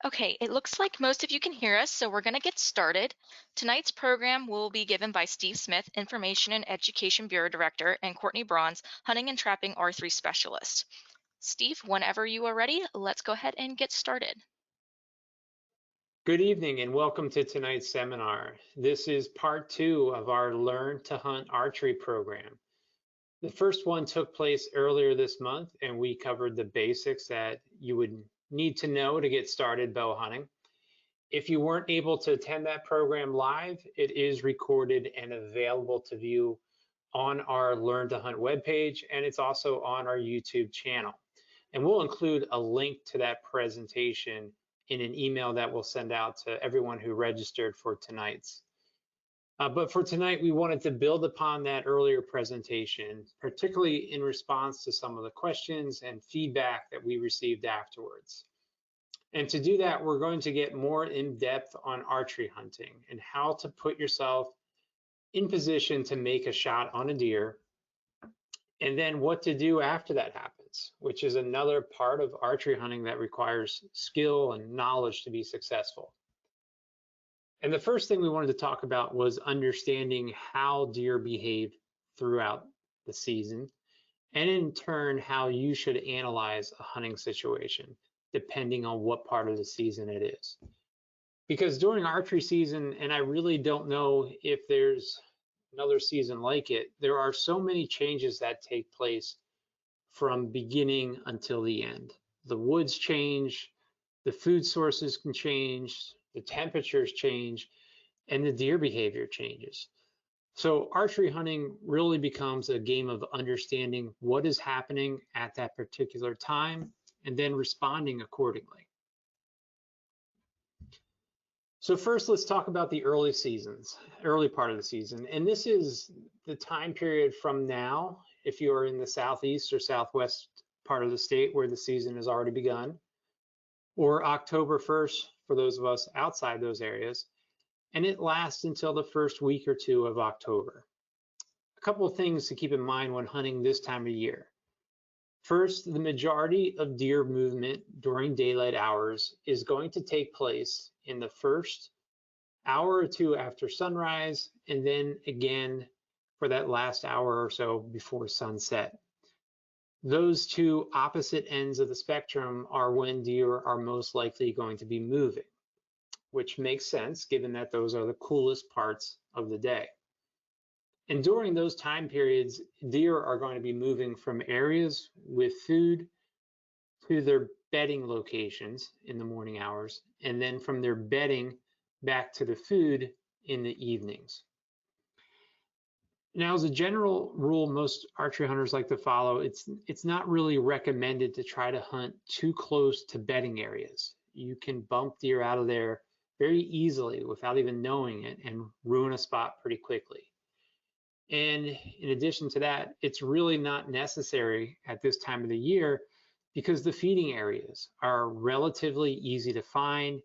Okay, it looks like most of you can hear us, so we're going to get started. Tonight's program will be given by Steve Smith, Information and Education Bureau Director, and Courtney Bronze, Hunting and Trapping R3 Specialist. Steve, whenever you are ready, let's go ahead and get started. Good evening and welcome to tonight's seminar. This is part 2 of our Learn to Hunt Archery program. The first one took place earlier this month and we covered the basics that you would need to know to get started bow hunting. If you weren't able to attend that program live, it is recorded and available to view on our Learn to Hunt webpage, and it's also on our YouTube channel. And we'll include a link to that presentation in an email that we'll send out to everyone who registered for tonight's. But for tonight, we wanted to build upon that earlier presentation, particularly in response to some of the questions and feedback that we received afterwards. And to do that, we're going to get more in depth on archery hunting and how to put yourself in position to make a shot on a deer, and then what to do after that happens, which is another part of archery hunting that requires skill and knowledge to be successful. And the first thing we wanted to talk about was understanding how deer behave throughout the season, and in turn, how you should analyze a hunting situation, depending on what part of the season it is. Because during archery season, and I really don't know if there's another season like it, there are so many changes that take place from beginning until the end. The woods change, the food sources can change, the temperatures change, and the deer behavior changes. So archery hunting really becomes a game of understanding what is happening at that particular time and then responding accordingly. So first, let's talk about the early part of the season. And this is the time period from now, if you are in the southeast or southwest part of the state where the season has already begun, or October 1st for those of us outside those areas, and it lasts until the first week or two of October. A couple of things to keep in mind when hunting this time of year. First, the majority of deer movement during daylight hours is going to take place in the first hour or two after sunrise, and then again for that last hour or so before sunset. Those two opposite ends of the spectrum are when deer are most likely going to be moving, which makes sense given that those are the coolest parts of the day. And during those time periods, deer are going to be moving from areas with food to their bedding locations in the morning hours, and then from their bedding back to the food in the evenings. Now, as a general rule, most archery hunters like to follow, it's not really recommended to try to hunt too close to bedding areas. You can bump deer out of there very easily without even knowing it and ruin a spot pretty quickly. And in addition to that, it's really not necessary at this time of the year because the feeding areas are relatively easy to find,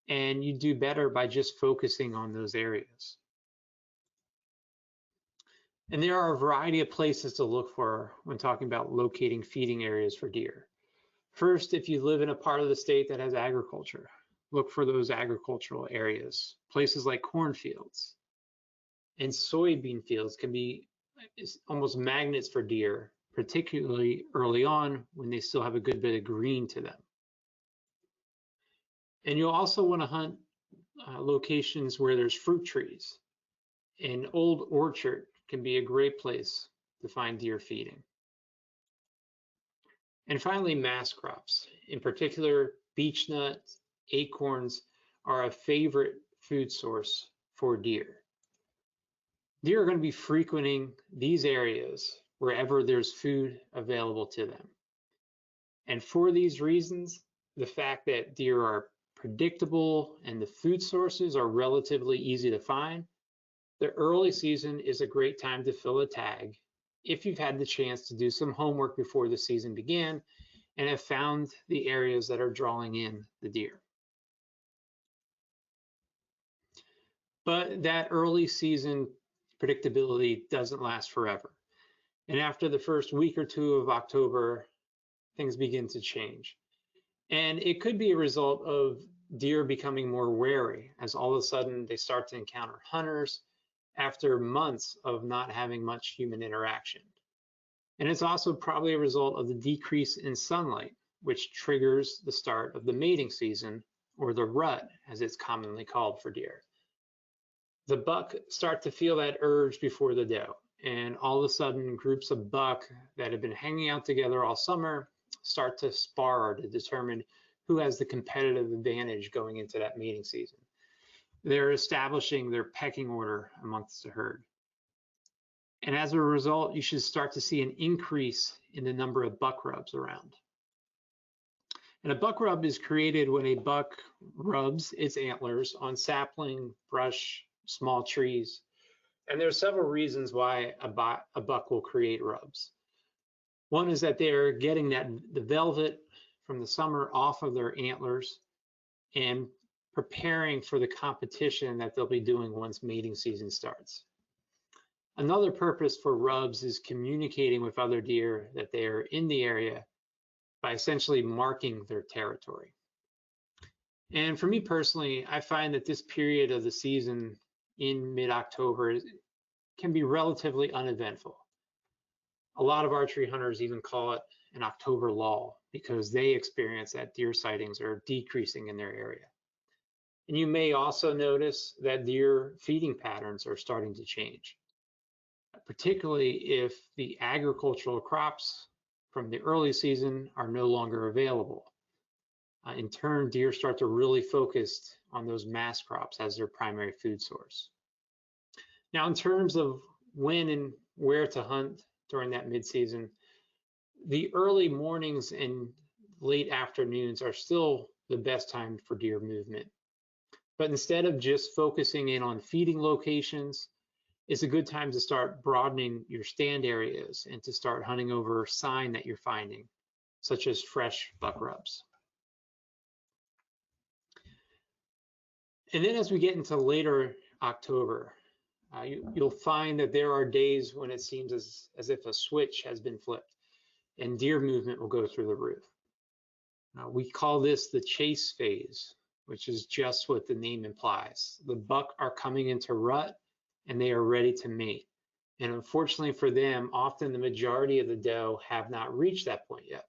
and you do better by just focusing on those areas. And there are a variety of places to look for when talking about locating feeding areas for deer. First, if you live in a part of the state that has agriculture, look for those agricultural areas. Places like cornfields and soybean fields can be almost magnets for deer, particularly early on when they still have a good bit of green to them. And you'll also want to hunt locations where there's fruit trees. An old orchard can be a great place to find deer feeding. And finally, mast crops. In particular, beech nuts, acorns are a favorite food source for deer. Deer are going to be frequenting these areas wherever there's food available to them. And for these reasons, the fact that deer are predictable and the food sources are relatively easy to find, the early season is a great time to fill a tag if you've had the chance to do some homework before the season began and have found the areas that are drawing in the deer. But that early season predictability doesn't last forever. And after the first week or two of October, things begin to change. And it could be a result of deer becoming more wary as all of a sudden they start to encounter hunters after months of not having much human interaction. And it's also probably a result of the decrease in sunlight, which triggers the start of the mating season, or the rut, as it's commonly called for deer. The buck start to feel that urge before the doe, and all of a sudden groups of buck that have been hanging out together all summer start to spar to determine who has the competitive advantage going into that mating season. They're establishing their pecking order amongst the herd. And as a result, you should start to see an increase in the number of buck rubs around. And a buck rub is created when a buck rubs its antlers on sapling, brush, small trees. And there are several reasons why a buck will create rubs. One is that they're getting the velvet from the summer off of their antlers and preparing for the competition that they'll be doing once mating season starts. Another purpose for rubs is communicating with other deer that they are in the area by essentially marking their territory. And for me personally, I find that this period of the season in mid-October can be relatively uneventful. A lot of archery hunters even call it an October lull because they experience that deer sightings are decreasing in their area. And you may also notice that deer feeding patterns are starting to change, particularly if the agricultural crops from the early season are no longer available. In turn, deer start to really focus on those mass crops as their primary food source. Now, in terms of when and where to hunt during that mid-season, the early mornings and late afternoons are still the best time for deer movement. But instead of just focusing in on feeding locations, it's a good time to start broadening your stand areas and to start hunting over sign that you're finding, such as fresh buck rubs. And then as we get into later October, you'll find that there are days when it seems as if a switch has been flipped and deer movement will go through the roof. We call this the chase phase, which is just what the name implies. The buck are coming into rut and they are ready to mate. And unfortunately for them, often the majority of the doe have not reached that point yet.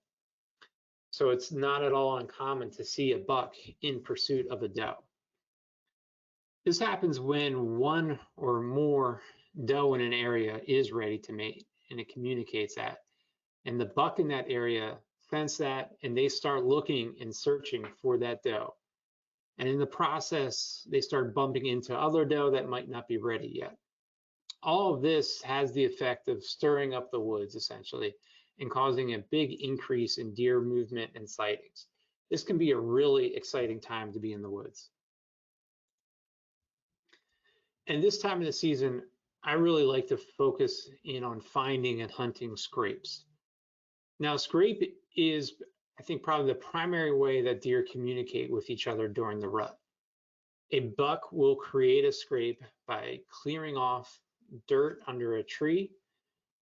So it's not at all uncommon to see a buck in pursuit of a doe. This happens when one or more doe in an area is ready to mate, and it communicates that. And the buck in that area sense that, and they start looking and searching for that doe. And in the process, they start bumping into other doe that might not be ready yet. All of this has the effect of stirring up the woods, essentially, and causing a big increase in deer movement and sightings. This can be a really exciting time to be in the woods. And this time of the season, I really like to focus in on finding and hunting scrapes. Now, scrape is, I think, probably the primary way that deer communicate with each other during the rut. A buck will create a scrape by clearing off dirt under a tree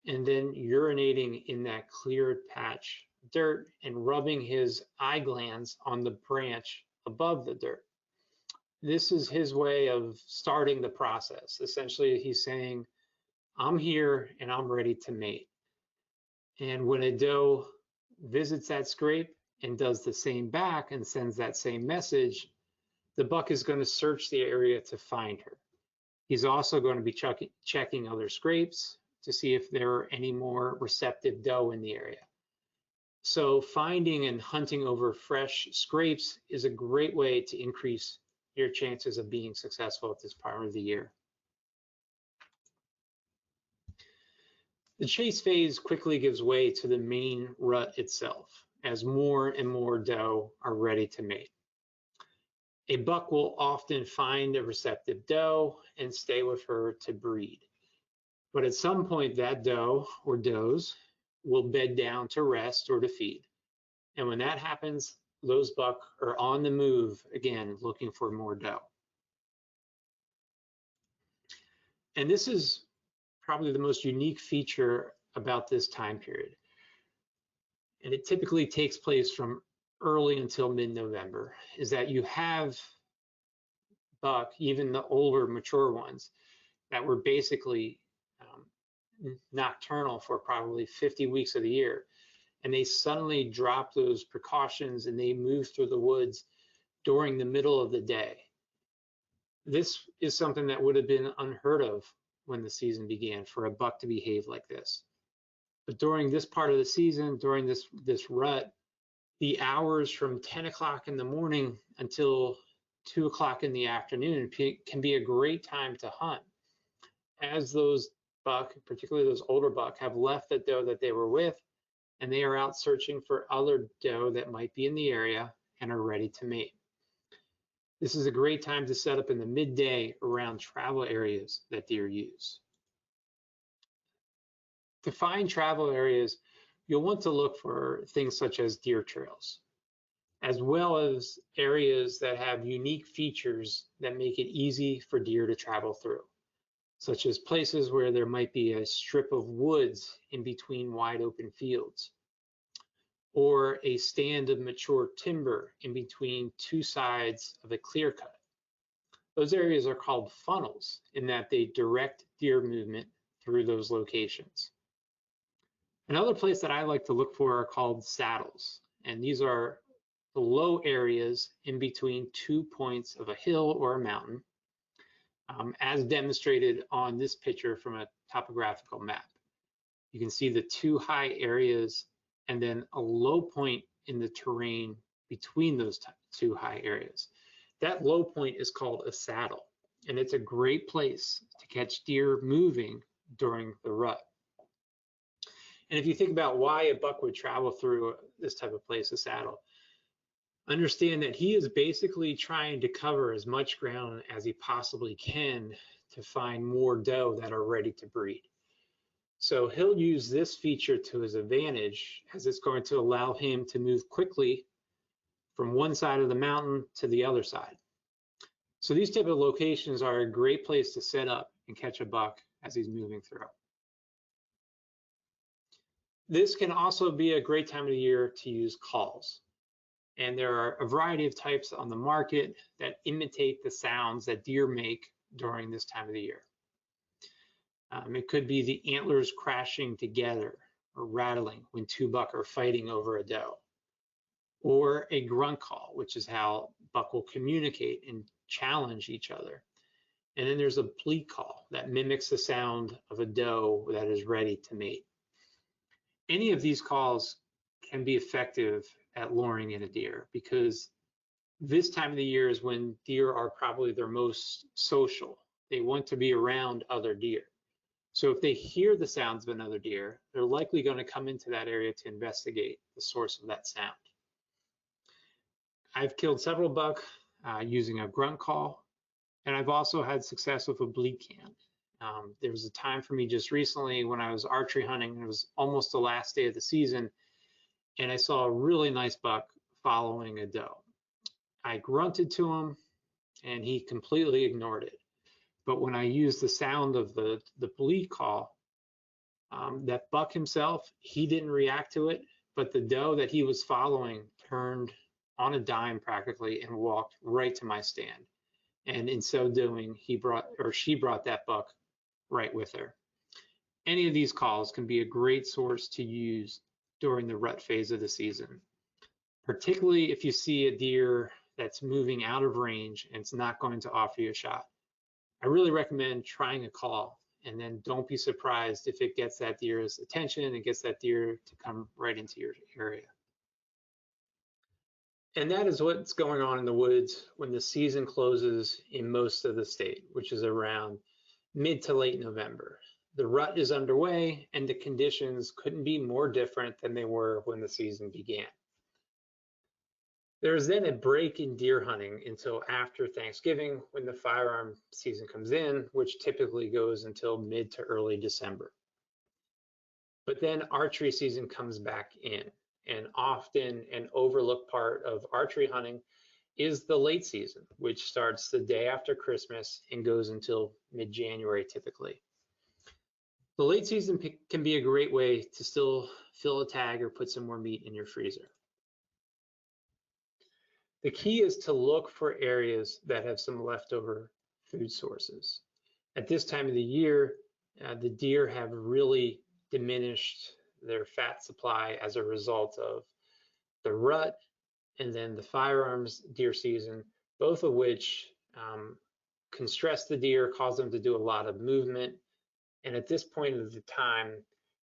and then urinating in that cleared patch of dirt and rubbing his eye glands on the branch above the dirt. This is his way of starting the process. Essentially, he's saying, I'm here and I'm ready to mate. And when a doe visits that scrape and does the same back and sends that same message, the buck is going to search the area to find her. He's also going to be checking other scrapes to see if there are any more receptive doe in the area. So finding and hunting over fresh scrapes is a great way to increase your chances of being successful at this part of the year. The chase phase quickly gives way to the main rut itself as more and more doe are ready to mate. A buck will often find a receptive doe and stay with her to breed. But at some point, that doe or does will bed down to rest or to feed. And when that happens, those buck are on the move again, looking for more doe. And this is probably the most unique feature about this time period. And it typically takes place from early until mid-November is that you have buck, even the older mature ones, that were basically nocturnal for probably 50 weeks of the year. And they suddenly drop those precautions and they move through the woods during the middle of the day. This is something that would have been unheard of when the season began for a buck to behave like this. But during this part of the season, during this rut, the hours from 10 o'clock in the morning until 2 o'clock in the afternoon can be a great time to hunt, as those buck, particularly those older buck, have left the doe that they were with, and they are out searching for other doe that might be in the area and are ready to mate. This is a great time to set up in the midday around travel areas that deer use. To find travel areas, you'll want to look for things such as deer trails, as well as areas that have unique features that make it easy for deer to travel through, such as places where there might be a strip of woods in between wide open fields, or a stand of mature timber in between two sides of a clear cut. Those areas are called funnels in that they direct deer movement through those locations. Another place that I like to look for are called saddles, and these are the low areas in between 2 points of a hill or a mountain, as demonstrated on this picture from a topographical map. You can see the two high areas and then a low point in the terrain between those two high areas. That low point is called a saddle, and it's a great place to catch deer moving during the rut. And if you think about why a buck would travel through this type of place, a saddle, understand that he is basically trying to cover as much ground as he possibly can to find more doe that are ready to breed. So he'll use this feature to his advantage, as it's going to allow him to move quickly from one side of the mountain to the other side. So these type of locations are a great place to set up and catch a buck as he's moving through. This can also be a great time of the year to use calls. And there are a variety of types on the market that imitate the sounds that deer make during this time of the year. It could be the antlers crashing together or rattling when two buck are fighting over a doe, or a grunt call, which is how buck will communicate and challenge each other. And then there's a bleat call that mimics the sound of a doe that is ready to mate. Any of these calls can be effective at luring in a deer, because this time of the year is when deer are probably their most social. They want to be around other deer. So if they hear the sounds of another deer, they're likely going to come into that area to investigate the source of that sound. I've killed several buck using a grunt call, and I've also had success with a bleat can. There was a time for me just recently when I was archery hunting, and it was almost the last day of the season, and I saw a really nice buck following a doe. I grunted to him, and he completely ignored it. But when I used the sound of the bleat call, that buck himself, he didn't react to it, but the doe that he was following turned on a dime practically and walked right to my stand. And in so doing, she brought that buck right with her. Any of these calls can be a great source to use during the rut phase of the season, particularly if you see a deer that's moving out of range and it's not going to offer you a shot. I really recommend trying a call, and then don't be surprised if it gets that deer's attention and gets that deer to come right into your area. And that is what's going on in the woods when the season closes in most of the state, which is around mid to late November. The rut is underway, and the conditions couldn't be more different than they were when the season began. There is then a break in deer hunting until after Thanksgiving, when the firearm season comes in, which typically goes until mid to early December. But then archery season comes back in, and often an overlooked part of archery hunting is the late season, which starts the day after Christmas and goes until mid-January typically. The late season can be a great way to still fill a tag or put some more meat in your freezer. The key is to look for areas that have some leftover food sources. At this time of the year, the deer have really diminished their fat supply as a result of the rut and then the firearms deer season, both of which can stress the deer, cause them to do a lot of movement. And at this point of the time,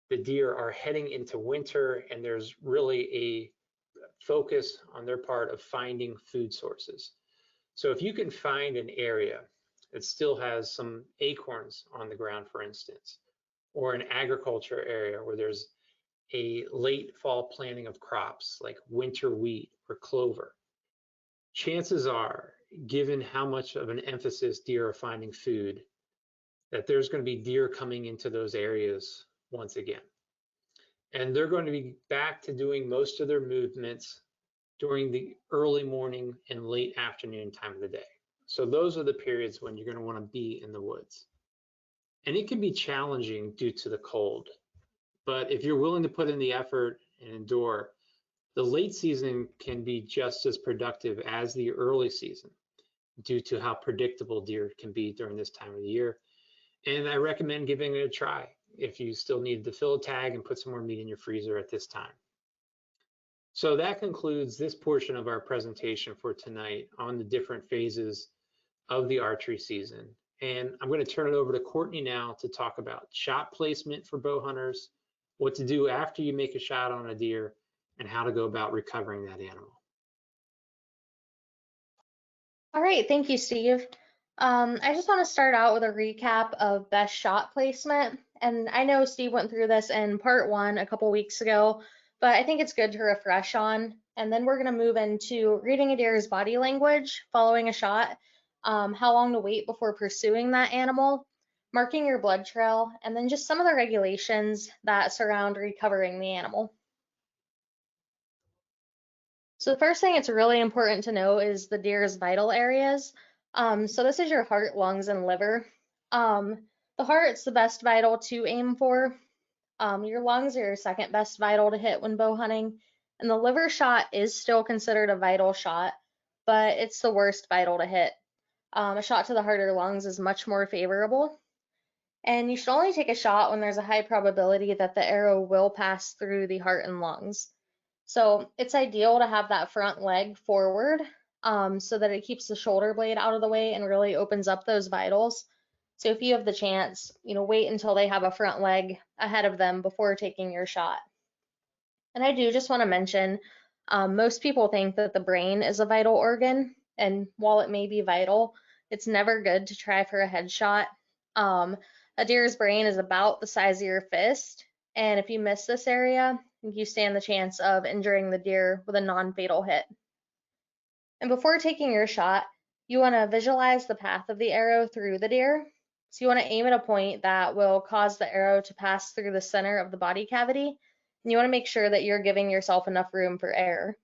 the deer are heading into winter, and there's really a focus on their part of finding food sources. So if you can find an area that still has some acorns on the ground, for instance, or an agriculture area where there's a late fall planting of crops like winter wheat or clover, chances are, given how much of an emphasis deer are finding food, that there's going to be deer coming into those areas once again. And they're going to be back to doing most of their movements during the early morning and late afternoon time of the day. So those are the periods when you're going to want to be in the woods. And it can be challenging due to the cold. But if you're willing to put in the effort and endure, the late season can be just as productive as the early season due to how predictable deer can be during this time of the year. And I recommend giving it a try if you still need to fill a tag and put some more meat in your freezer at this time. So that concludes this portion of our presentation for tonight on the different phases of the archery season. And I'm going to turn it over to Courtney now to talk about shot placement for bow hunters, what to do after you make a shot on a deer, and how to go about recovering that animal. All right, thank you, Steve. I just want to start out with a recap of best shot placement. And I know Steve went through this in part one a couple weeks ago, but I think it's good to refresh on. And then we're going to move into reading a deer's body language following a shot, how long to wait before pursuing that animal, marking your blood trail, and then just some of the regulations that surround recovering the animal. So the first thing it's really important to know is the deer's vital areas. So this is your heart, lungs, and liver. The heart's the best vital to aim for. Your lungs are your second best vital to hit when bow hunting. And the liver shot is still considered a vital shot, but it's the worst vital to hit. A shot to the heart or lungs is much more favorable. And you should only take a shot when there's a high probability that the arrow will pass through the heart and lungs. So it's ideal to have that front leg forward so that it keeps the shoulder blade out of the way and really opens up those vitals. So if you have the chance, wait until they have a front leg ahead of them before taking your shot. And I do just want to mention, most people think that the brain is a vital organ, and while it may be vital, it's never good to try for a headshot. A deer's brain is about the size of your fist, and if you miss this area, you stand the chance of injuring the deer with a non-fatal hit. And before taking your shot, you want to visualize the path of the arrow through the deer. So you want to aim at a point that will cause the arrow to pass through the center of the body cavity, and you want to make sure that you're giving yourself enough room for error.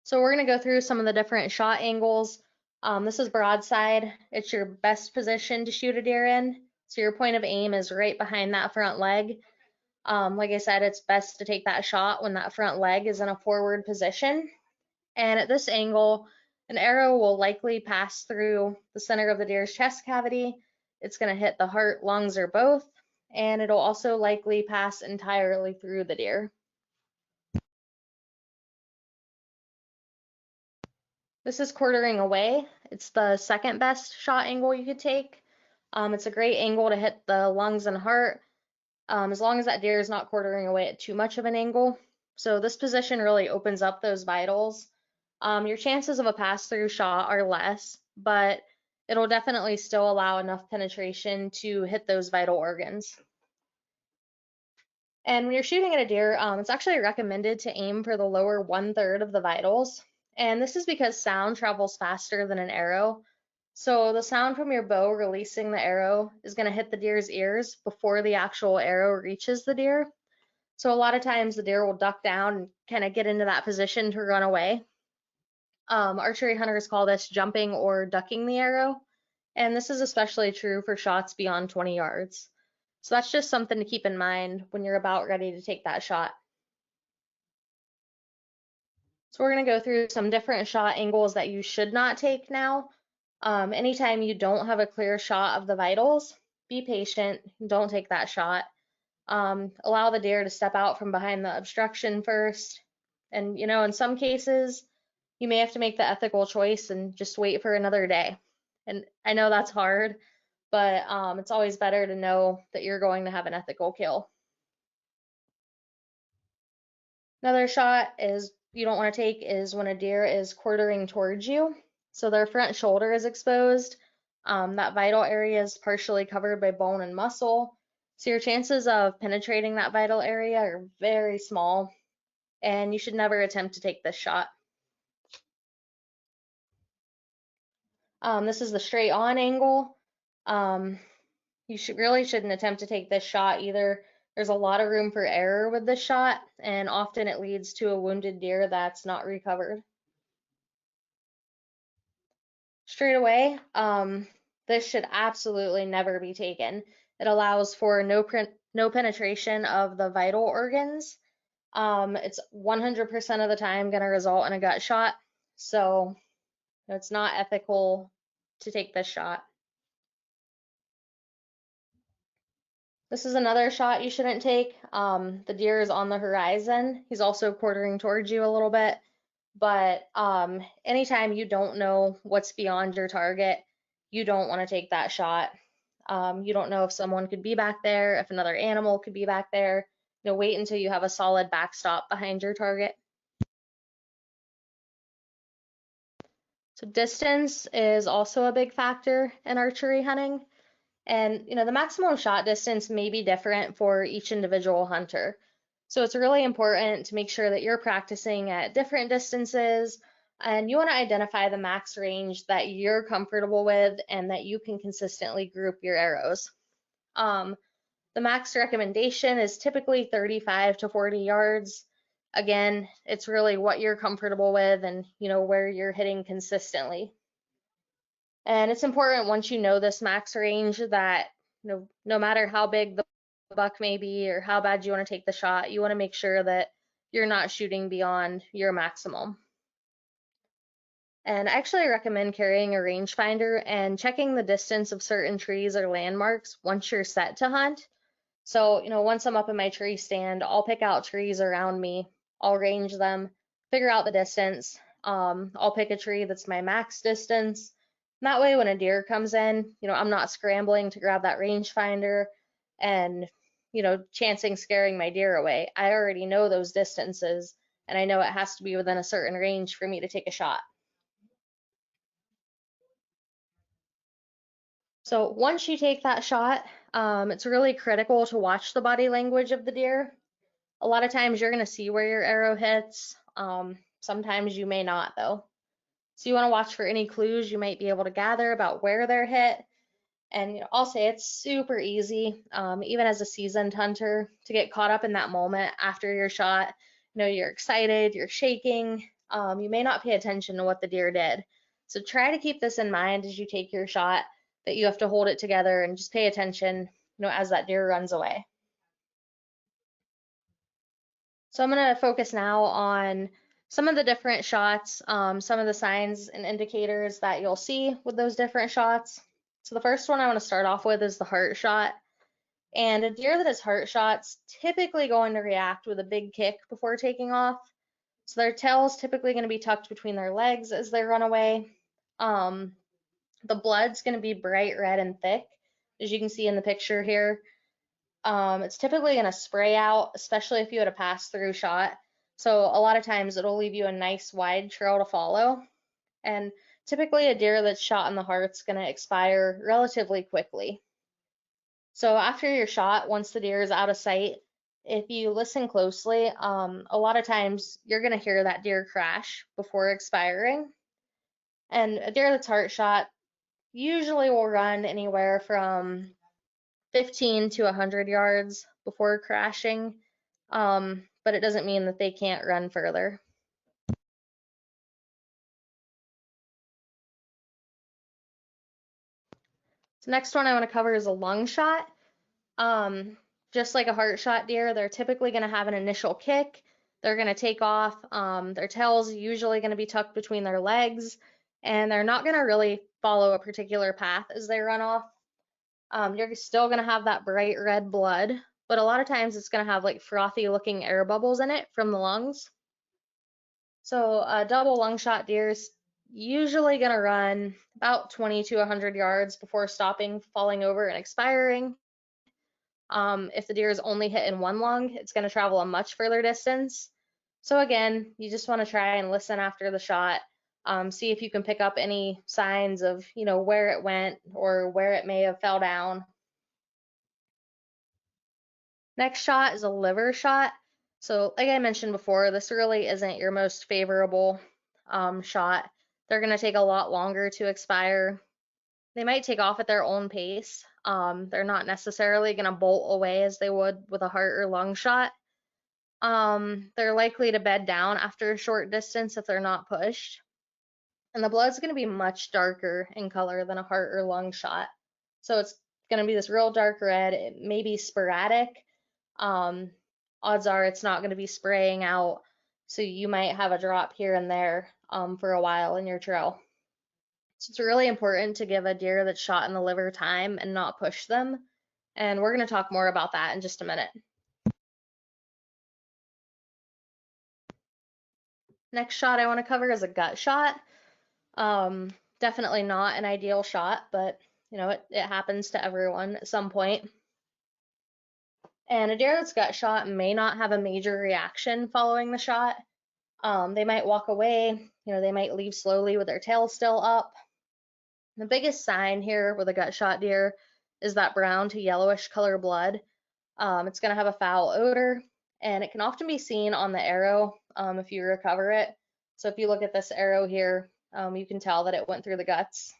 So we're going to go through some of the different shot angles. This is broadside. It's your best position to shoot a deer in. So your point of aim is right behind that front leg. Like I said, it's best to take that shot when that front leg is in a forward position. And at this angle, an arrow will likely pass through the center of the deer's chest cavity. It's going to hit the heart, lungs, or both, and it'll also likely pass entirely through the deer. This is quartering away. It's the second best shot angle you could take. It's a great angle to hit the lungs and heart, as long as that deer is not quartering away at too much of an angle. So this position really opens up those vitals. Your chances of a pass-through shot are less, but it'll definitely still allow enough penetration to hit those vital organs. And when you're shooting at a deer, it's actually recommended to aim for the lower 1/3 of the vitals. And this is because sound travels faster than an arrow. So the sound from your bow releasing the arrow is going to hit the deer's ears before the actual arrow reaches the deer. So a lot of times the deer will duck down and kind of get into that position to run away. Archery hunters call this jumping or ducking the arrow, and this is especially true for shots beyond 20 yards. So that's just something to keep in mind when you're about ready to take that shot. So we're going to go through some different shot angles that you should not take now. Anytime you don't have a clear shot of the vitals, be patient, don't take that shot. Allow the deer to step out from behind the obstruction first. And, in some cases, you may have to make the ethical choice and just wait for another day. And I know that's hard, but it's always better to know that you're going to have an ethical kill. Another shot is you don't want to take is when a deer is quartering towards you. So their front shoulder is exposed. That vital area is partially covered by bone and muscle. So your chances of penetrating that vital area are very small, and you should never attempt to take this shot. This is the straight on angle. You shouldn't attempt to take this shot either. There's a lot of room for error with this shot, and often it leads to a wounded deer that's not recovered. Straight away, this should absolutely never be taken. It allows for no penetration of the vital organs. It's 100% of the time going to result in a gut shot, so it's not ethical to take this shot. This is another shot you shouldn't take. The deer is on the horizon. He's also quartering towards you a little bit. But anytime you don't know what's beyond your target, you don't want to take that shot. You don't know if someone could be back there, if another animal could be back there. Wait until you have a solid backstop behind your target. So distance is also a big factor in archery hunting. And the maximum shot distance may be different for each individual hunter. So it's really important to make sure that you're practicing at different distances, and you want to identify the max range that you're comfortable with and that you can consistently group your arrows. The max recommendation is typically 35 to 40 yards. Again, it's really what you're comfortable with and where you're hitting consistently. And it's important once you know this max range that no matter how big the buck may be or how bad you want to take the shot, you want to make sure that you're not shooting beyond your maximum. And I actually recommend carrying a rangefinder and checking the distance of certain trees or landmarks once you're set to hunt. So, once I'm up in my tree stand, I'll pick out trees around me, I'll range them, figure out the distance. I'll pick a tree that's my max distance. And that way, when a deer comes in, I'm not scrambling to grab that rangefinder and, chancing scaring my deer away. I already know those distances, and I know it has to be within a certain range for me to take a shot. So once you take that shot, it's really critical to watch the body language of the deer. A lot of times you're going to see where your arrow hits. Sometimes you may not, though. So you want to watch for any clues you might be able to gather about where they're hit. And I'll say it's super easy, even as a seasoned hunter, to get caught up in that moment after your shot. You're excited, you're shaking. You may not pay attention to what the deer did. So try to keep this in mind as you take your shot, that you have to hold it together and just pay attention, as that deer runs away. So I'm going to focus now on some of the different shots, some of the signs and indicators that you'll see with those different shots. So the first one I want to start off with is the heart shot. And a deer that is heart shot's typically going to react with a big kick before taking off. So their tail is typically going to be tucked between their legs as they run away. The blood's going to be bright red and thick, as you can see in the picture here. It's typically going to spray out, especially if you had a pass-through shot. So a lot of times it'll leave you a nice wide trail to follow. And typically a deer that's shot in the heart's going to expire relatively quickly. So after your shot, once the deer is out of sight, if you listen closely, a lot of times you're going to hear that deer crash before expiring. And a deer that's heart shot usually will run anywhere from 15 to 100 yards before crashing, but it doesn't mean that they can't run further. So next one I want to cover is a lung shot. Just like a heart shot deer, they're typically going to have an initial kick, They're going to take off. Their tail's usually going to be tucked between their legs, and they're not going to really follow a particular path as they run off. You're still going to have that bright red blood, but a lot of times it's going to have like frothy looking air bubbles in it from the lungs. So a double lung shot deer is usually going to run about 20 to 100 yards before stopping, falling over, and expiring. If the deer is only hit in one lung, it's going to travel a much further distance. So again, you just want to try and listen after the shot, see if you can pick up any signs of, where it went or where it may have fell down. Next shot is a liver shot. So like I mentioned before, this really isn't your most favorable shot. They're going to take a lot longer to expire. They might take off at their own pace. They're not necessarily going to bolt away as they would with a heart or lung shot. They're likely to bed down after a short distance if they're not pushed. And the blood's going to be much darker in color than a heart or lung shot. So it's going to be this real dark red. It may be sporadic. Odds are it's not going to be spraying out. So you might have a drop here and there for a while in your trail. So it's really important to give a deer that's shot in the liver time and not push them. And we're going to talk more about that in just a minute. Next shot I want to cover is a gut shot. Definitely not an ideal shot, but it happens to everyone at some point. And a deer that's gut shot may not have a major reaction following the shot. They might walk away, they might leave slowly with their tail still up. The biggest sign here with a gut shot deer is that brown to yellowish color blood. It's going to have a foul odor, and it can often be seen on the arrow if you recover it. So if you look at this arrow here, you can tell that it went through the guts.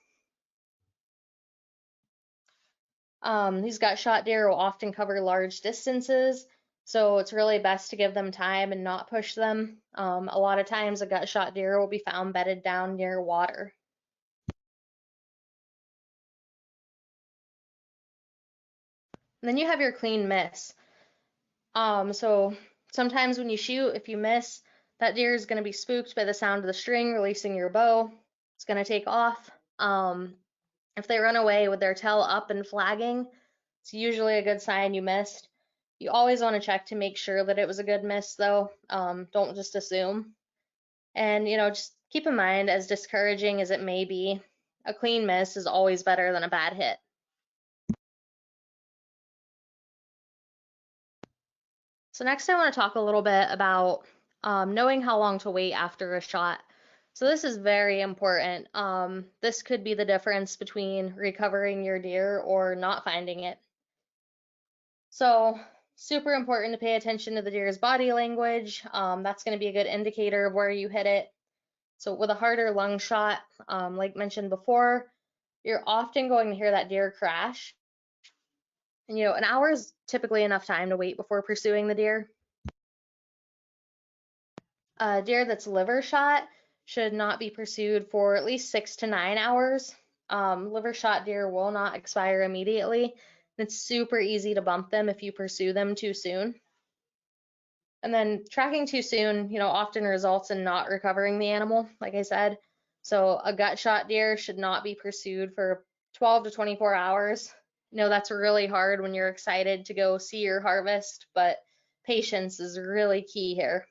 These gut shot deer will often cover large distances, so it's really best to give them time and not push them. A lot of times a gut shot deer will be found bedded down near water. And then you have your clean miss. So sometimes when you shoot, if you miss, that deer is going to be spooked by the sound of the string releasing your bow. It's going to take off. If they run away with their tail up and flagging, it's usually a good sign you missed. You always want to check to make sure that it was a good miss, though. Don't just assume. And, just keep in mind, as discouraging as it may be, a clean miss is always better than a bad hit. So next I want to talk a little bit about knowing how long to wait after a shot. So this is very important. This could be the difference between recovering your deer or not finding it. So super important to pay attention to the deer's body language. That's going to be a good indicator of where you hit it. So with a heart or lung shot, like mentioned before, you're often going to hear that deer crash. And an hour is typically enough time to wait before pursuing the deer. A deer that's liver shot should not be pursued for at least 6 to 9 hours. Liver shot deer will not expire immediately. It's super easy to bump them if you pursue them too soon. And then tracking too soon, often results in not recovering the animal, like I said. So a gut shot deer should not be pursued for 12 to 24 hours. That's really hard when you're excited to go see your harvest, but patience is really key here.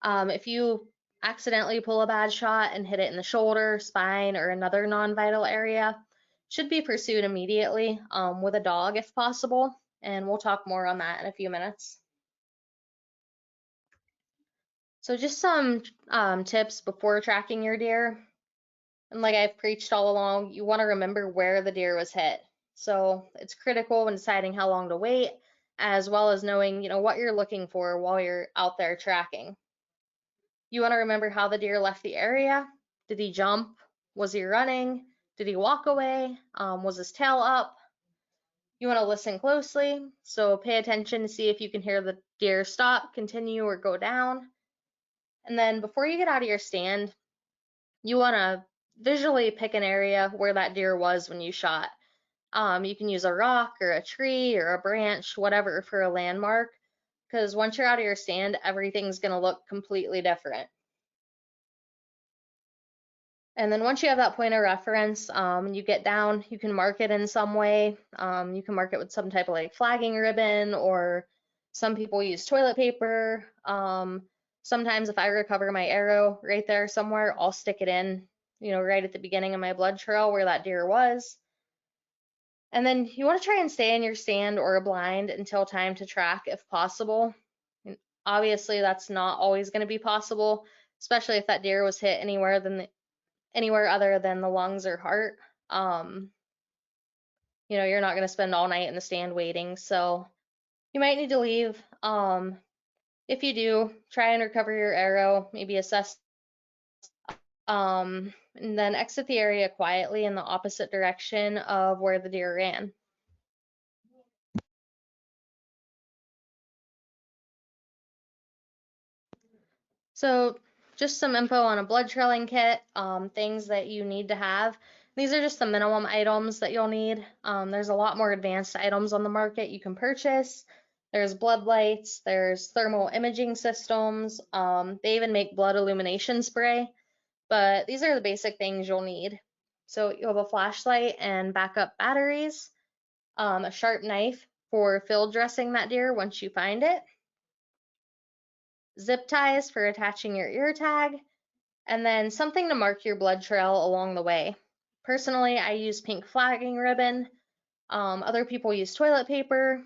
If you accidentally pull a bad shot and hit it in the shoulder, spine, or another non-vital area, should be pursued immediately with a dog if possible, and we'll talk more on that in a few minutes. So just some tips before tracking your deer. And like I've preached all along, you want to remember where the deer was hit. So it's critical when deciding how long to wait, as well as knowing, what you're looking for while you're out there tracking. You want to remember how the deer left the area. Did he jump? Was he running? Did he walk away? Was his tail up? You want to listen closely, so pay attention to see if you can hear the deer stop, continue, or go down. And then before you get out of your stand, you want to visually pick an area where that deer was when you shot. You can use a rock or a tree or a branch, whatever, for a landmark, because once you're out of your stand, everything's going to look completely different. And then once you have that point of reference, you get down, you can mark it in some way. You can mark it with some type of like flagging ribbon, or some people use toilet paper. Sometimes if I recover my arrow right there somewhere, I'll stick it in, right at the beginning of my blood trail where that deer was. And then you want to try and stay in your stand or a blind until time to track if possible. And obviously that's not always going to be possible, especially if that deer was hit anywhere other than the lungs or heart. You're not going to spend all night in the stand waiting, so you might need to leave. If you do, try and recover your arrow, maybe assess, and then exit the area quietly in the opposite direction of where the deer ran. So just some info on a blood trailing kit, things that you need to have. These are just the minimum items that you'll need. There's a lot more advanced items on the market you can purchase. There's blood lights, there's thermal imaging systems. They even make blood illumination spray, but these are the basic things you'll need. So you'll have a flashlight and backup batteries, a sharp knife for field dressing that deer once you find it, zip ties for attaching your ear tag, and then something to mark your blood trail along the way. Personally, I use pink flagging ribbon. Other people use toilet paper.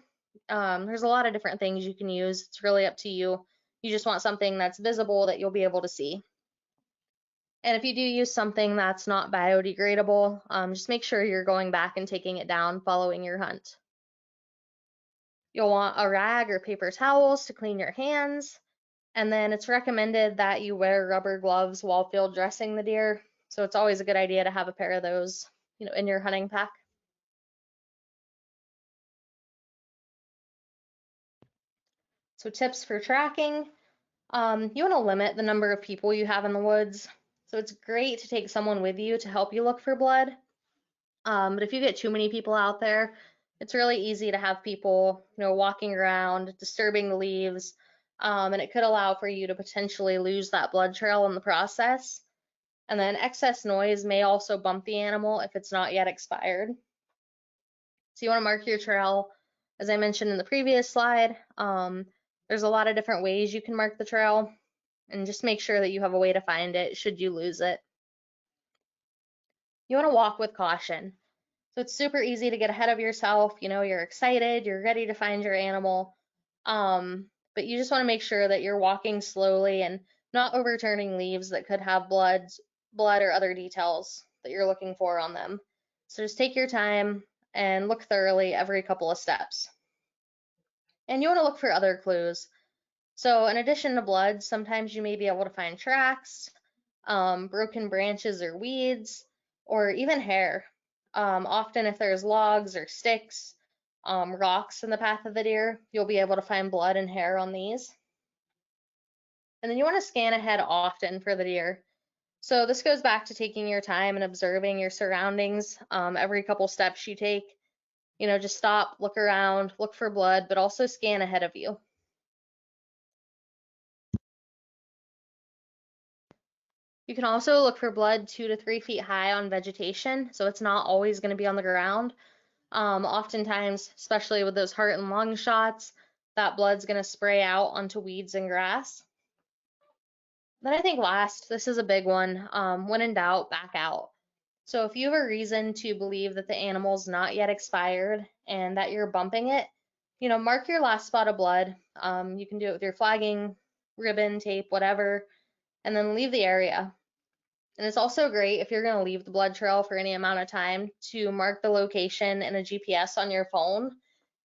There's a lot of different things you can use. It's really up to you. You just want something that's visible that you'll be able to see. And if you do use something that's not biodegradable, just make sure you're going back and taking it down following your hunt. You'll want a rag or paper towels to clean your hands. And then it's recommended that you wear rubber gloves while field dressing the deer. So it's always a good idea to have a pair of those, in your hunting pack. So tips for tracking. You want to limit the number of people you have in the woods. So it's great to take someone with you to help you look for blood. But if you get too many people out there, it's really easy to have people, walking around, disturbing the leaves, and it could allow for you to potentially lose that blood trail in the process. And then excess noise may also bump the animal if it's not yet expired. So you want to mark your trail, as I mentioned in the previous slide. There's a lot of different ways you can mark the trail, and just make sure that you have a way to find it should you lose it. You want to walk with caution. So it's super easy to get ahead of yourself. You're excited, you're ready to find your animal. But you just want to make sure that you're walking slowly and not overturning leaves that could have blood or other details that you're looking for on them. So just take your time and look thoroughly every couple of steps. And you want to look for other clues. So in addition to blood, sometimes you may be able to find tracks, broken branches or weeds, or even hair. Often if there's logs or sticks, rocks in the path of the deer, you'll be able to find blood and hair on these. And then you want to scan ahead often for the deer. So this goes back to taking your time and observing your surroundings. Every couple steps you take, just stop, look around, look for blood, but also scan ahead of you. You can also look for blood 2 to 3 feet high on vegetation, so it's not always going to be on the ground. Oftentimes, especially with those heart and lung shots, that blood's going to spray out onto weeds and grass. Then I think last, this is a big one, when in doubt, back out. So if you have a reason to believe that the animal's not yet expired and that you're bumping it, mark your last spot of blood. You can do it with your flagging, ribbon, tape, whatever, and then leave the area. And it's also great if you're going to leave the blood trail for any amount of time to mark the location in a GPS on your phone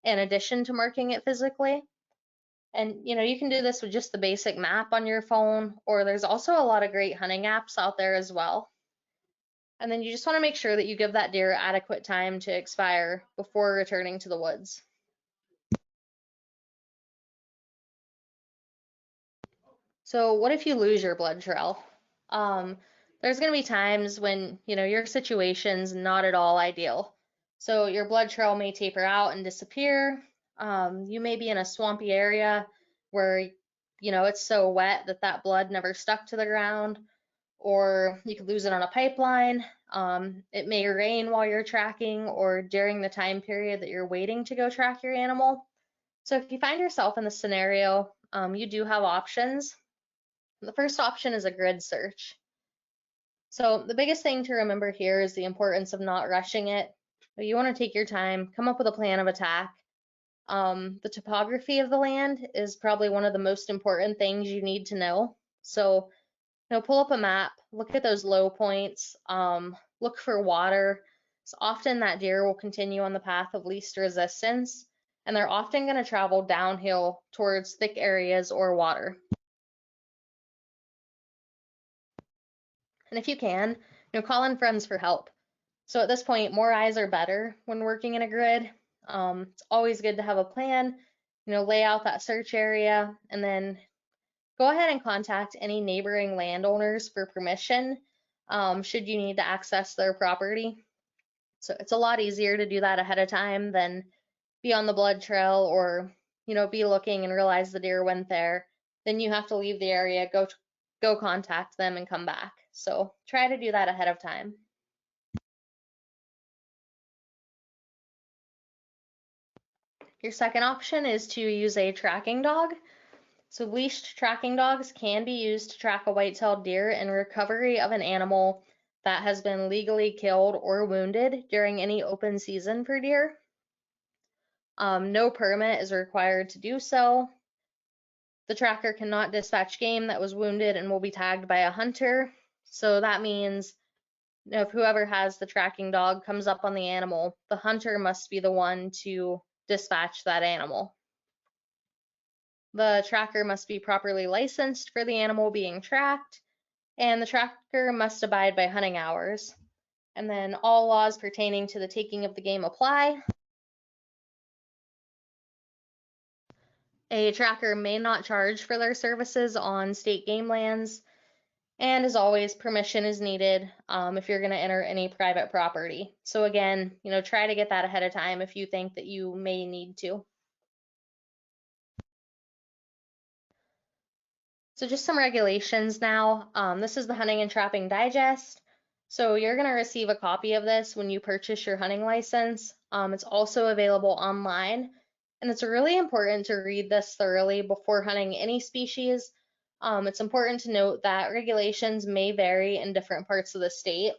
in addition to marking it physically. And you can do this with just the basic map on your phone, or there's also a lot of great hunting apps out there as well. And then you just want to make sure that you give that deer adequate time to expire before returning to the woods. So what if you lose your blood trail? There's going to be times when, your situation's not at all ideal. So your blood trail may taper out and disappear. You may be in a swampy area where, it's so wet that that blood never stuck to the ground, or you could lose it on a pipeline. It may rain while you're tracking or during the time period that you're waiting to go track your animal. So if you find yourself in this scenario, you do have options. The first option is a grid search. So the biggest thing to remember here is the importance of not rushing it. You want to take your time, come up with a plan of attack. The topography of the land is probably one of the most important things you need to know. So, pull up a map, look at those low points, look for water. So often that deer will continue on the path of least resistance, and they're often going to travel downhill towards thick areas or water. And if you can, call in friends for help. So at this point, more eyes are better when working in a grid. It's always good to have a plan, lay out that search area, and then go ahead and contact any neighboring landowners for permission should you need to access their property. So it's a lot easier to do that ahead of time than be on the blood trail or, be looking and realize the deer went there. Then you have to leave the area, go contact them and come back. So try to do that ahead of time. Your second option is to use a tracking dog. So leashed tracking dogs can be used to track a white-tailed deer in recovery of an animal that has been legally killed or wounded during any open season for deer. No permit is required to do so. The tracker cannot dispatch game that was wounded and will be tagged by a hunter. So that means if whoever has the tracking dog comes up on the animal, the hunter must be the one to dispatch that animal. The tracker must be properly licensed for the animal being tracked, and the tracker must abide by hunting hours. And then all laws pertaining to the taking of the game apply. A tracker may not charge for their services on state game lands, and as always, permission is needed if you're going to enter any private property. So again, try to get that ahead of time if you think that you may need to. So just some regulations now. This is the Hunting and Trapping Digest. So you're going to receive a copy of this when you purchase your hunting license. It's also available online, and it's really important to read this thoroughly before hunting any species. It's important to note that regulations may vary in different parts of the state.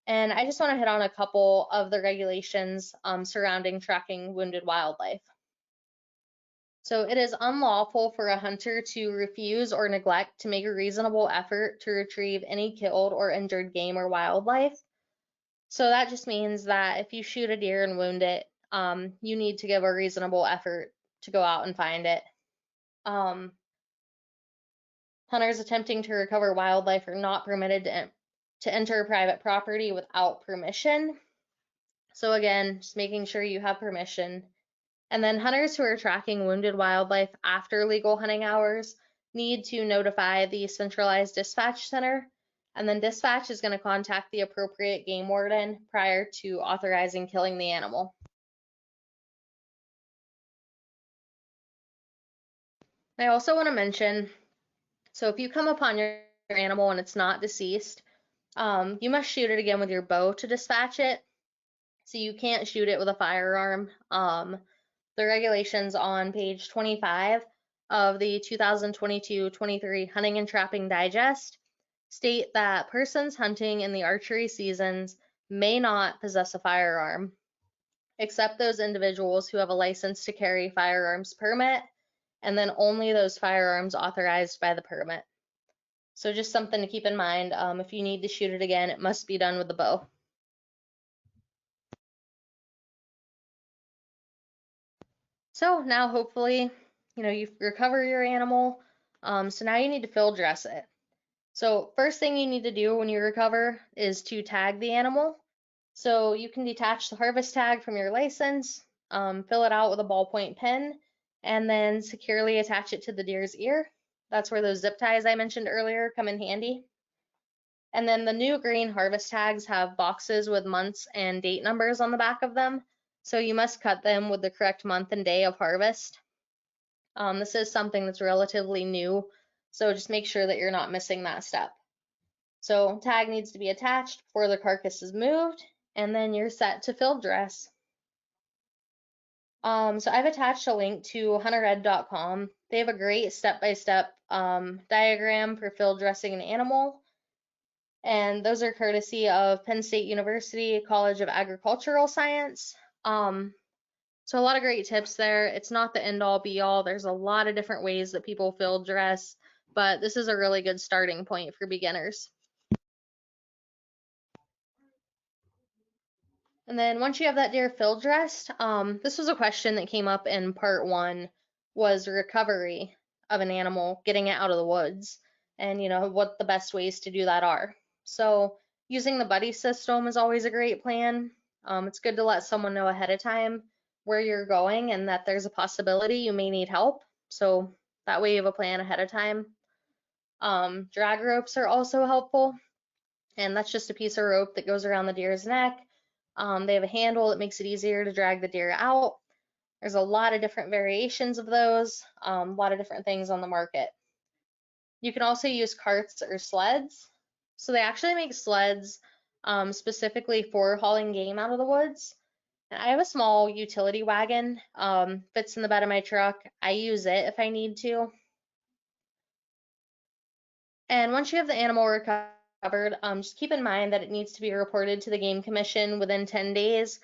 And I just want to hit on a couple of the regulations surrounding tracking wounded wildlife. So it is unlawful for a hunter to refuse or neglect to make a reasonable effort to retrieve any killed or injured game or wildlife. So that just means that if you shoot a deer and wound it, you need to give a reasonable effort to go out and find it. Hunters attempting to recover wildlife are not permitted to enter private property without permission. So again, just making sure you have permission. And then hunters who are tracking wounded wildlife after legal hunting hours need to notify the centralized dispatch center, and then dispatch is going to contact the appropriate game warden prior to authorizing killing the animal. I also want to mention, so if you come upon your animal and it's not deceased, you must shoot it again with your bow to dispatch it. So you can't shoot it with a firearm. The regulations on page 25 of the 2022-23 Hunting and Trapping Digest state that persons hunting in the archery seasons may not possess a firearm, except those individuals who have a license to carry firearms permit, and then only those firearms authorized by the permit. So just something to keep in mind. If you need to shoot it again, it must be done with the bow. So now hopefully, you've recovered your animal. So now you need to field dress it. So first thing you need to do when you recover is to tag the animal. So you can detach the harvest tag from your license, fill it out with a ballpoint pen, and then securely attach it to the deer's ear. That's where those zip ties I mentioned earlier come in handy. And then the new green harvest tags have boxes with months and date numbers on the back of them. So you must cut them with the correct month and day of harvest. This is something that's relatively new, so just make sure that you're not missing that step. So tag needs to be attached before the carcass is moved, and then you're set to field dress. So I've attached a link to huntered.com. They have a great step-by-step diagram for field dressing an animal, and those are courtesy of Penn State University College of Agricultural Science. So a lot of great tips there. It's not the end-all be-all. There's a lot of different ways that people field dress, but this is a really good starting point for beginners. And then once you have that deer field dressed, this was a question that came up in part 1, was recovery of an animal, getting it out of the woods, and what the best ways to do that are. So using the buddy system is always a great plan. It's good to let someone know ahead of time where you're going and that there's a possibility you may need help. So that way you have a plan ahead of time. Drag ropes are also helpful, and that's just a piece of rope that goes around the deer's neck. They have a handle that makes it easier to drag the deer out. There's a lot of different variations of those, a lot of different things on the market. You can also use carts or sleds. So they actually make sleds specifically for hauling game out of the woods. And I have a small utility wagon, fits in the bed of my truck. I use it if I need to. And once you have the animal recovered, just keep in mind that it needs to be reported to the Game Commission within 10 days.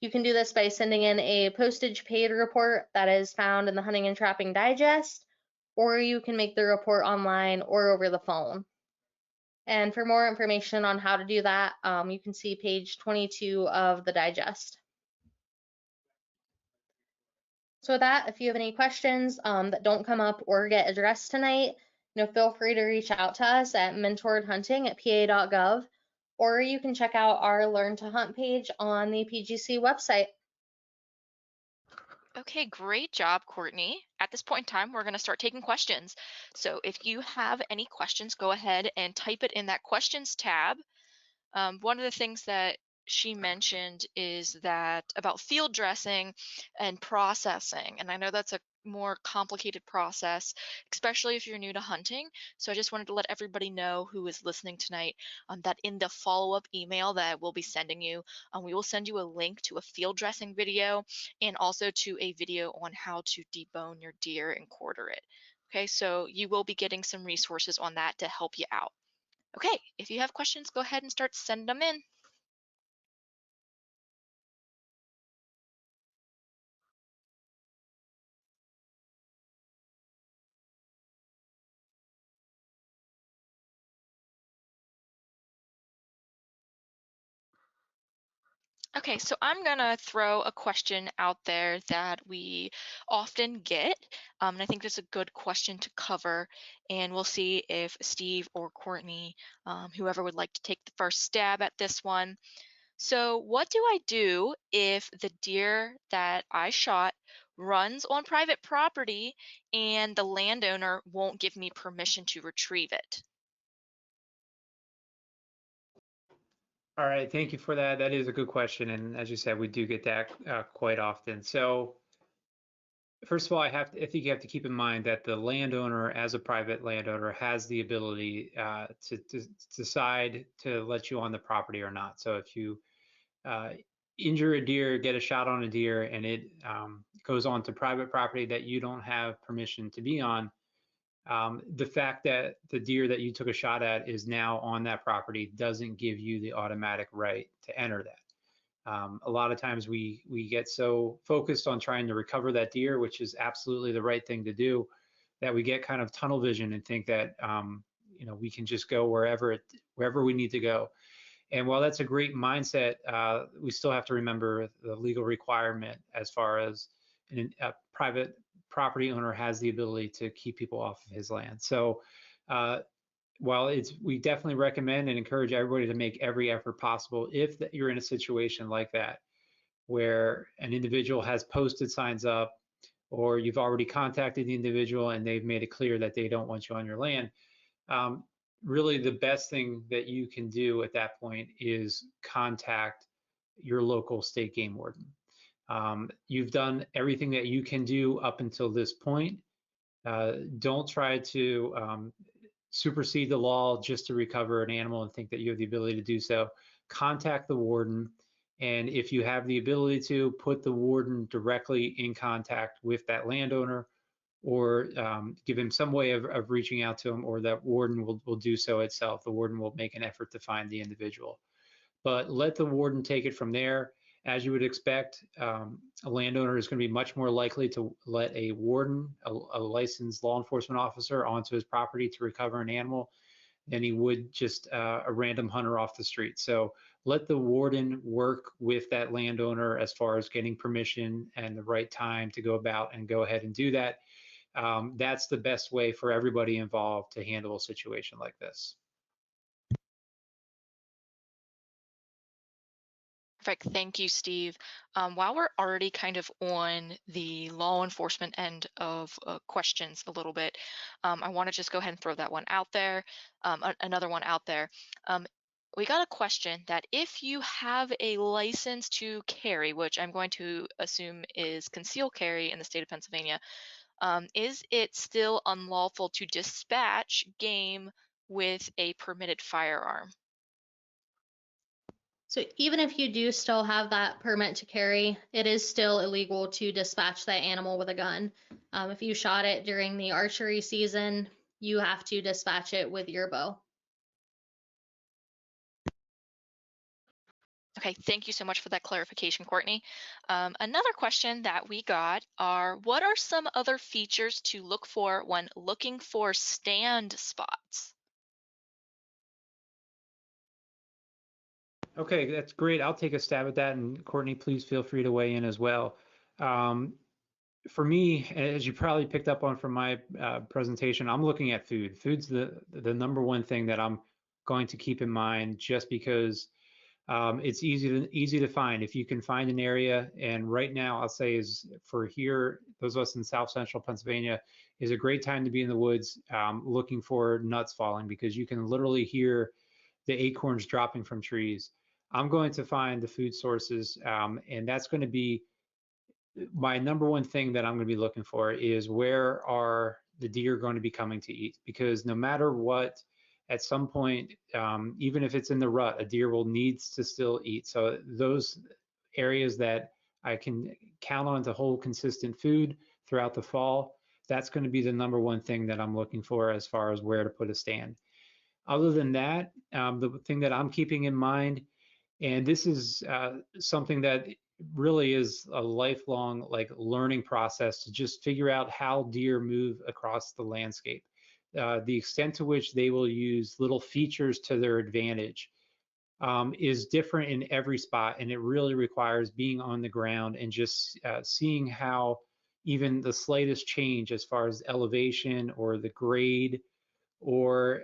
You can do this by sending in a postage paid report that is found in the Hunting and Trapping Digest, or you can make the report online or over the phone. And for more information on how to do that, you can see page 22 of the digest. So with that, if you have any questions that don't come up or get addressed tonight, feel free to reach out to us at mentoredhunting@pa.gov, or you can check out our Learn to Hunt page on the PGC website. Okay, great job, Courtney. At this point in time, we're going to start taking questions. So if you have any questions, go ahead and type it in that questions tab. One of the things that she mentioned is that about field dressing and processing. And I know that's a more complicated process, especially if you're new to hunting. So I just wanted to let everybody know who is listening tonight that in the follow-up email that we'll be sending you, we will send you a link to a field dressing video and also to a video on how to debone your deer and quarter it. Okay, so you will be getting some resources on that to help you out. Okay, if you have questions, go ahead and start sending them in. Okay, so I'm gonna throw a question out there that we often get, and I think this is a good question to cover, and we'll see if Steve or Courtney, whoever would like to take the first stab at this one. So what do I do if the deer that I shot runs on private property and the landowner won't give me permission to retrieve it? All right, thank you for that. That is a good question, and as you said, we do get that quite often. So, first of all, I think you have to keep in mind that the landowner, as a private landowner, has the ability to decide to let you on the property or not. So, if you uh, injure a deer, get a shot on a deer, and it goes on to private property that you don't have permission to be on, the fact that the deer that you took a shot at is now on that property doesn't give you the automatic right to enter that. A lot of times we get so focused on trying to recover that deer, which is absolutely the right thing to do, that we get kind of tunnel vision and think that we can just go wherever we need to go. And while that's a great mindset, we still have to remember the legal requirement as far as a private property owner has the ability to keep people off of his land. So while we definitely recommend and encourage everybody to make every effort possible if you're in a situation like that, where an individual has posted signs up or you've already contacted the individual and they've made it clear that they don't want you on your land, really the best thing that you can do at that point is contact your local state game warden. You've done everything that you can do up until this point. Don't try to supersede the law just to recover an animal and think that you have the ability to do so. Contact the warden, and if you have the ability to, put the warden directly in contact with that landowner, or give him some way of reaching out to him, or that warden will do so itself. The warden will make an effort to find the individual. But let the warden take it from there. As you would expect, a landowner is going to be much more likely to let a warden, a licensed law enforcement officer, onto his property to recover an animal than he would just a random hunter off the street. So let the warden work with that landowner as far as getting permission and the right time to go about and go ahead and do that. That's the best way for everybody involved to handle a situation like this. Perfect. Thank you, Steve. While we're already kind of on the law enforcement end of questions a little bit, I want to just go ahead and throw that one out there, another one out there. Um, we got a question that if you have a license to carry, which I'm going to assume is concealed carry in the state of Pennsylvania, is it still unlawful to dispatch game with a permitted firearm? So even if you do still have that permit to carry, it is still illegal to dispatch that animal with a gun. If you shot it during the archery season, you have to dispatch it with your bow. Okay, thank you so much for that clarification, Courtney. Another question that we got are, what are some other features to look for when looking for stand spots? Okay, that's great. I'll take a stab at that, and Courtney, please feel free to weigh in as well. Um, for me, as you probably picked up on from my presentation, I'm looking at food. Food's the number one thing that I'm going to keep in mind, just because it's easy to find. If you can find an area, and right now I'll say is for here, those of us in South Central Pennsylvania, is a great time to be in the woods looking for nuts falling, because you can literally hear the acorns dropping from trees. I'm going to find the food sources, and that's going to be my number one thing that I'm going to be looking for, is where are the deer going to be coming to eat? Because no matter what, at some point, even if it's in the rut, a deer will needs to still eat. So those areas that I can count on to hold consistent food throughout the fall, that's going to be the number one thing that I'm looking for as far as where to put a stand. Other than that, the thing that I'm keeping in mind, and this is something that really is a lifelong learning process, to just figure out how deer move across the landscape. The extent to which they will use little features to their advantage is different in every spot, and it really requires being on the ground and just seeing how even the slightest change as far as elevation or the grade, or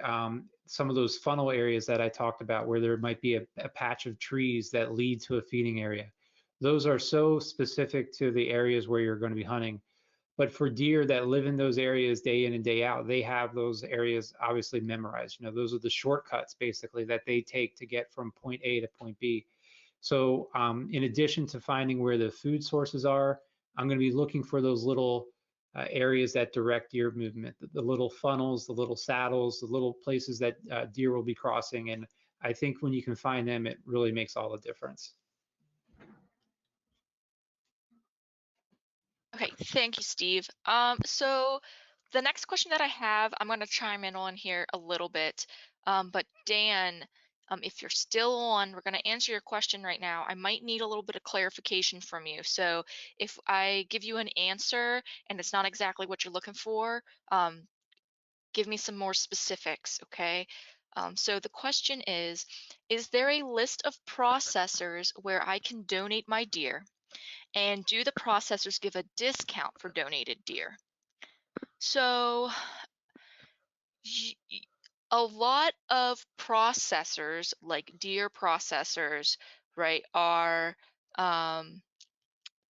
some of those funnel areas that I talked about, where there might be a patch of trees that lead to a feeding area. Those are so specific to the areas where you're going to be hunting. But for deer that live in those areas day in and day out, they have those areas obviously memorized. You know, those are the shortcuts basically that they take to get from point A to point B. So in addition to finding where the food sources are, I'm going to be looking for those little areas that direct deer movement, the little funnels, the little saddles, the little places that deer will be crossing. And I think when you can find them, it really makes all the difference. Okay, thank you, Steve. So the next question that I have, I'm going to chime in on here a little bit. But Dan, if you're still on, we're going to answer your question right now. I might need a little bit of clarification from you. So if I give you an answer and it's not exactly what you're looking for, give me some more specifics, okay? So the question is there a list of processors where I can donate my deer? And do the processors give a discount for donated deer? So a lot of processors, like deer processors, right, are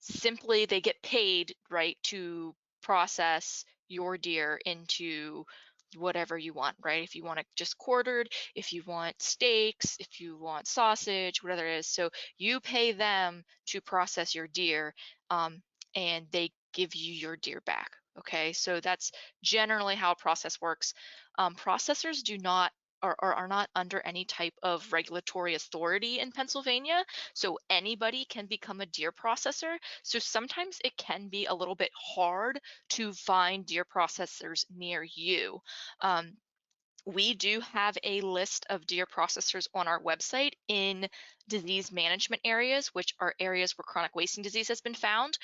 simply they get paid, right, to process your deer into whatever you want, right? If you want it just quartered, if you want steaks, if you want sausage, whatever it is. So you pay them to process your deer, and they give you your deer back, Okay, so that's generally how a process works. Processors do not or are not under any type of regulatory authority in Pennsylvania, so anybody can become a deer processor. So sometimes it can be a little bit hard to find deer processors near you. Um, we do have a list of deer processors on our website in disease management areas, which are areas where chronic wasting disease has been found.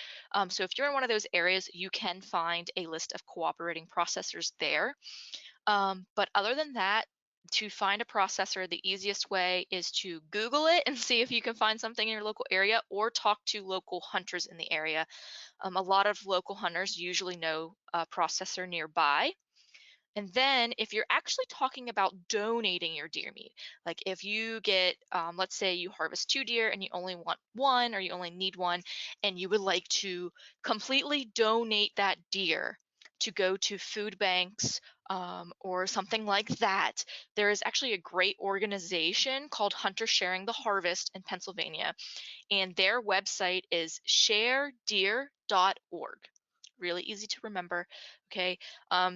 So if you're in one of those areas, you can find a list of cooperating processors there. But other than that, to find a processor, the easiest way is to Google it and see if you can find something in your local area or talk to local hunters in the area. A lot of local hunters usually know a processor nearby. And then if you're actually talking about donating your deer meat, like if you get, let's say you harvest 2 deer and you only want one or you only need one, and you would like to completely donate that deer to go to food banks or something like that, there is actually a great organization called Hunter Sharing the Harvest in Pennsylvania, and their website is sharedeer.org. Really easy to remember. Okay.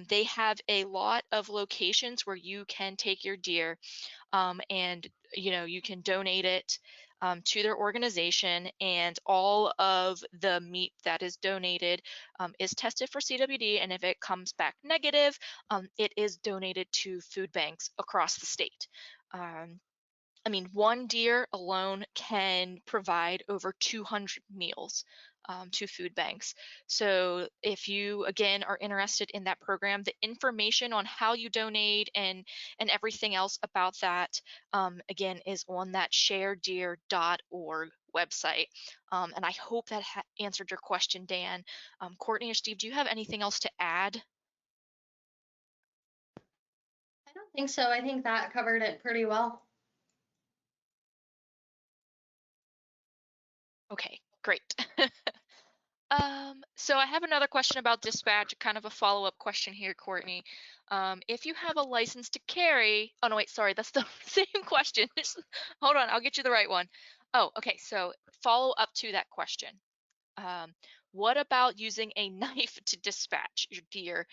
They have a lot of locations where you can take your deer and you can donate it to their organization, and all of the meat that is donated is tested for CWD, and if it comes back negative, it is donated to food banks across the state. um, I mean, one deer alone can provide over 200 meals to food banks. So, if you again are interested in that program, the information on how you donate and everything else about that, again, is on that sharedeer.org website. And I hope that answered your question, Dan. Courtney or Steve, do you have anything else to add? I don't think so. I think that covered it pretty well. Okay, great. So I have another question about dispatch, kind of a follow-up question here, Courtney. If you have a license to carry, oh no, wait, sorry, that's the same question. Hold on, I'll get you the right one. Oh, okay, so follow up to that question. Um, what about using a knife to dispatch your deer?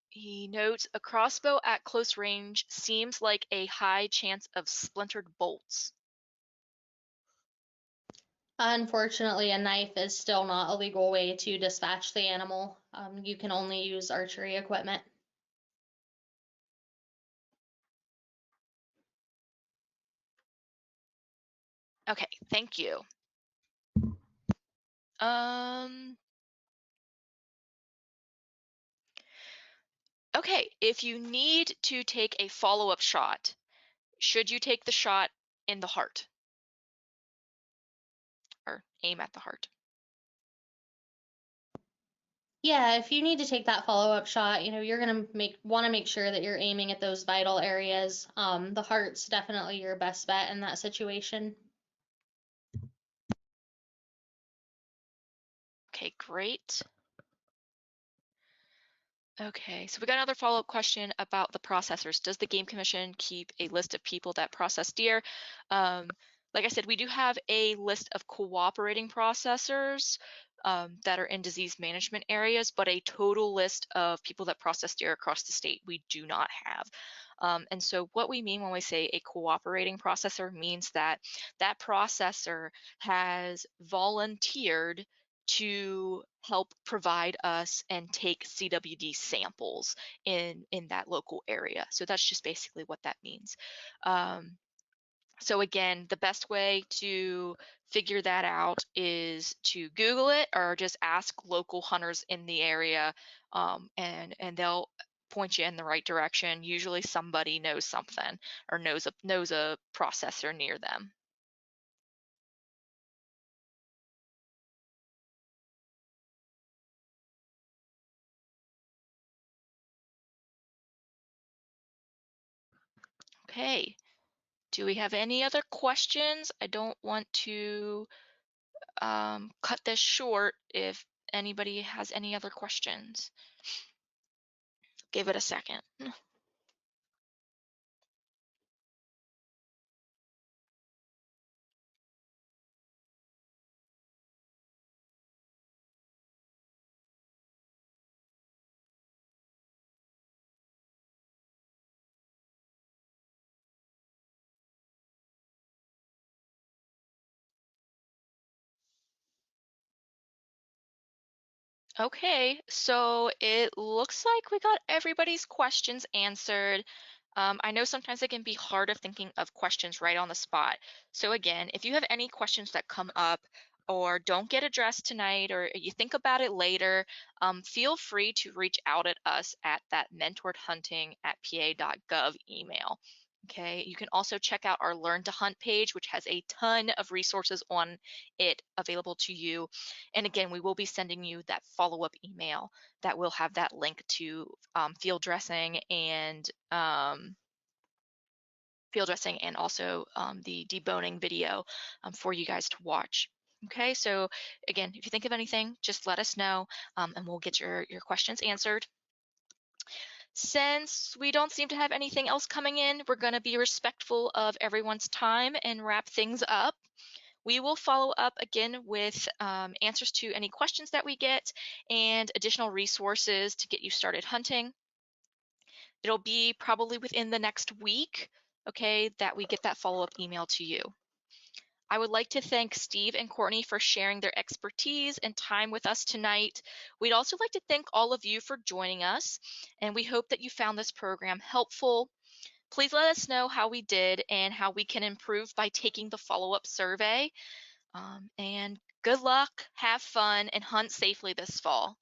He notes a crossbow at close range seems like a high chance of splintered bolts. Unfortunately, a knife is still not a legal way to dispatch the animal. You can only use archery equipment. Okay, thank you. Um, Okay, if you need to take a follow-up shot, should you take the shot in the heart or aim at the heart? Yeah, if you need to take that follow-up shot, you're gonna want to make sure that you're aiming at those vital areas. The heart's definitely your best bet in that situation. Okay, great. Okay, so we got another follow-up question about the processors. Does the Game Commission keep a list of people that process deer? Um, like I said, we do have a list of cooperating processors that are in disease management areas, but a total list of people that process deer across the state we do not have. And so what we mean when we say a cooperating processor means that that processor has volunteered to help provide us and take CWD samples in that local area. So that's just basically what that means. Um, so again, the best way to figure that out is to Google it or just ask local hunters in the area, and they'll point you in the right direction. Usually somebody knows something or knows a processor near them. Okay. Do we have any other questions? I don't want to cut this short if anybody has any other questions. Give it a second. Okay, so it looks like we got everybody's questions answered. I know sometimes it can be hard of thinking of questions right on the spot. So again, if you have any questions that come up or don't get addressed tonight or you think about it later, feel free to reach out at us at that mentoredhunting@pa.gov email. Okay, you can also check out our Learn to Hunt page, which has a ton of resources on it available to you. And again, we will be sending you that follow-up email that will have that link to field dressing and also the deboning video for you guys to watch. Okay, so again, if you think of anything, just let us know and we'll get your questions answered. Since we don't seem to have anything else coming in, we're going to be respectful of everyone's time and wrap things up. We will follow up again with answers to any questions that we get and additional resources to get you started hunting. It'll be probably within the next week, okay, that we get that follow-up email to you. I would like to thank Steve and Courtney for sharing their expertise and time with us tonight. We'd also like to thank all of you for joining us, and we hope that you found this program helpful. Please let us know how we did and how we can improve by taking the follow-up survey. And good luck, have fun, and hunt safely this fall.